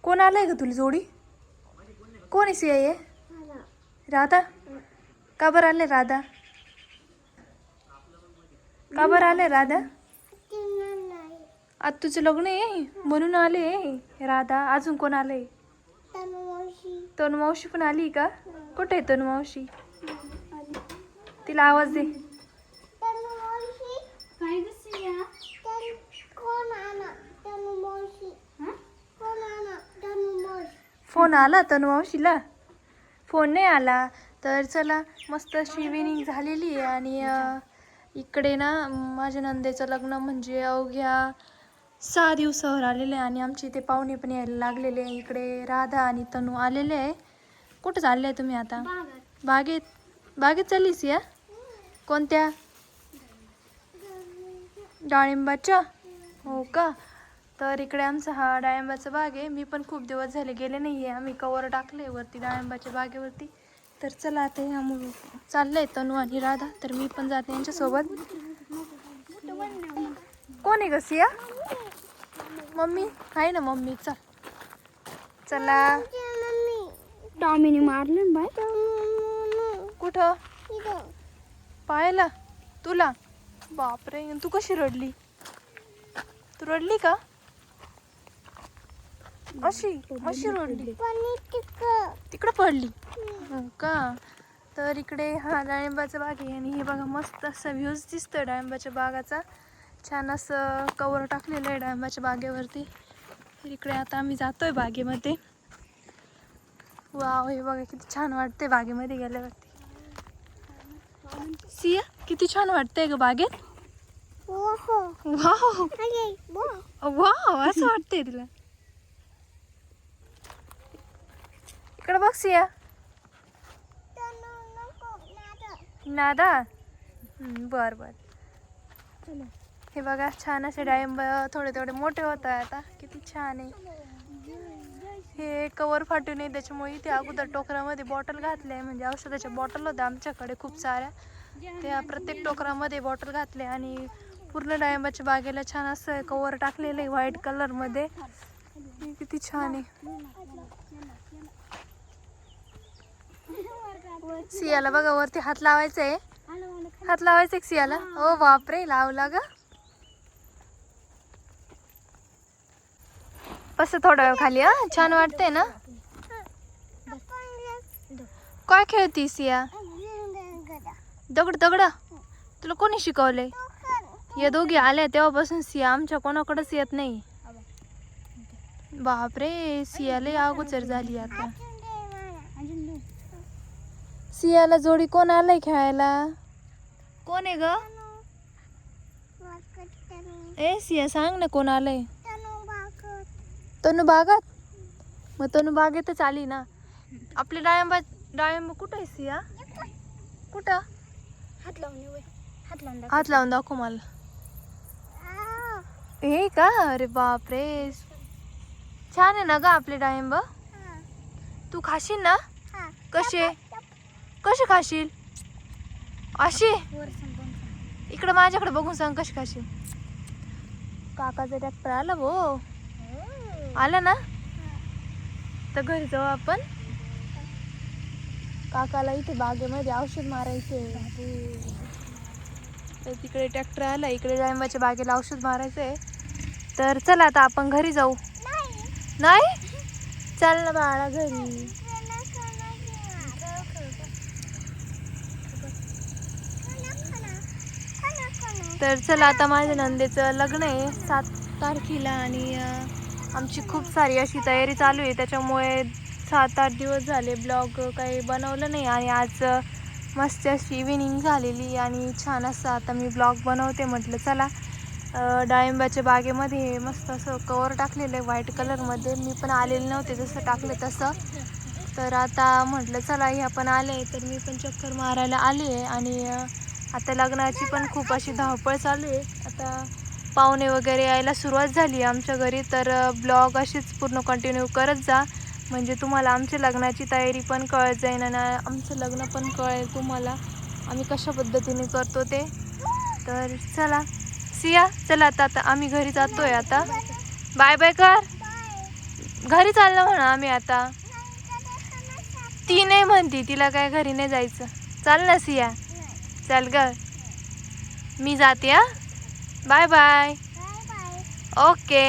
कोण आलंय का तुला जोडी? कोण आहे सिया ये? राधा. का बरं आले राधा? का बरं आले राधा? आज तुझं लग्न आहे म्हणून आले राधा. अजून कोण आले? तनु मावशी पण आली का? कुठे आहे तनु मावशी? तिला आवाज दे. फोन आला तनु मावशीला? फोन नाही आला. तर चला, मस्त अशी इव्हिनिंग झालेली आहे आणि इकडे ना माझ्या नंदेचं लग्न म्हणजे अवघ्या 6 दिवसावर आलेले आहे आणि आमचे इथे पाहुणे पण यायला लागलेले आहे. इकडे राधा आणि तनु आलेले आहे. कुठं चालले आहे तुम्ही आता? बागेत. बागेत चाललीस या? कोणत्या? डाळिंबाच्या? हो का? तर इकडे आमचा हा डाळिंबाचा बाग आहे. मी पण खूप दिवस झाले गेले नाही आहे. आम्ही कवर टाकले वरती डाळिंबाच्या बागेवरती. तर चला आता ह्यामुळे चाललंय तनु आणि राधा. तर मी पण जाते यांच्यासोबत. कोण आहे ग सिया? मम्मी आहे ना. मम्मी चल. चला. टॉमीने मारलं बाय. कुठं? पाहायला तुला? बापरे, तू कशी रडली? तू रडली का? अशी रडली? तिकडं पडली हो का? तर इकडे हा डाळिंबाचा बाग आहे आणि हे बघा मस्त असा व्ह्यूज दिसतोय डाळिंबाच्या बागाचा. छान असं कवर टाकलेलं आहे डाळिंबाच्या बागेवरती. तर इकडे आता आम्ही जातोय बागेमध्ये. वाव, हे बघा किती छान वाटते बागेमध्ये गेल्यावरती. सिया, किती छान वाटतंय ग बागेत? वाव वाव, असं वाटतंय तुला? इकडे बघ सिया. नादा. बर बर. हे बघा छान असे डाळिंब थोडे थोडे मोठे होत आहे आता. किती छान आहे. हे कवर फाटू नये त्याच्यामुळे इथे अगोदर टोकरामध्ये बॉटल घातले आहे. म्हणजे औषधाच्या बॉटल होत्या आमच्याकडे खूप साऱ्या. त्या प्रत्येक टोकरामध्ये बॉटल घातले आणि पूर्ण डाळिंबाच्या बागेला छान असं कवर टाकलेलं आहे व्हाईट कलरमध्ये. किती छान आहे. सियाला बघा वरती हात लावायचा आहे. हात लावायचा आहे सियाला? ओ बापरे, लावला ग. बस थोडा वेळ खाली. छान वाटते ना? काय खेळती सिया? दगड दगड? तुला कोणी शिकवलंय? या दोघी आल्या तेव्हापासून सिया आमच्या कोणाकडेच येत नाही. बापरे, सियाला अगोदर झाली आता. सियाला जोडी कोण आलंय खेळायला? कोण आहे ग? ए सिया सांग ना कोण आलंय? तनु बागात? मग तनु बागेतच आली ना. आपली डाळिंब कुठं आहे सिया? कुठं? हात लावून दाखव मला. हे का? अरे बापरे, छान आहे ना ग आपले डाळिंब. तू खाशील ना? कसे कसे खाशील? अशी? इकडे माझ्याकडे बघून सांग कशी खाशील. काकाचा ट्रॅक्टर आला भो. आला ना? तर घरी जाऊ आपण. काकाला इथे बागेमध्ये औषध मारायचे. तर तिकडे ट्रॅक्टर आला. इकडे डाळिंबाच्या बागेला औषध मारायचंय. तर चला आता आपण घरी जाऊ. नाही? चल ना बाळा घरी. तर चला आता माझ्या नंदेचं लग्न आहे 7 तारखेला आणि आमची खूप सारी अशी तयारी चालू आहे. त्याच्यामुळे 7-8 दिवस झाले ब्लॉग काही बनवलं नाही आणि आज मस्त अशी इव्हिनिंग झालेली आणि छान असं आता मी ब्लॉग बनवते. म्हटलं चला डाळिंबाच्या बागेमध्ये मस्त असं कवर टाकलेलं आहे व्हाईट कलरमध्ये. मी पण आलेले नव्हते जसं टाकले तसं. तर आता म्हटलं चला ह्या पण आले तर मी पण चक्कर मारायला आली आहे आणि आता लग्नाची पण खूप अशी धावपळ चालू आहे. आता पाहुणे वगैरे यायला सुरुवात झाली आमच्या घरी. तर ब्लॉग अशीच पूर्ण कंटिन्यू करत जा म्हणजे तुम्हाला आमच्या लग्नाची तयारी पण कळत जाईल आणि आमचं लग्न पण कळेल तुम्हाला आम्ही कशा पद्धतीने करतो ते. तर चला सिया, चला आता आम्ही घरी जातोय आता. बाय बाय कर. घरी चाललो म्हणा आम्ही आता. ती नाही म्हणती, तिला काय घरी नाही जायचं. चाल ना सिया, चल ग. मी जाते हा. Bye bye. ओके.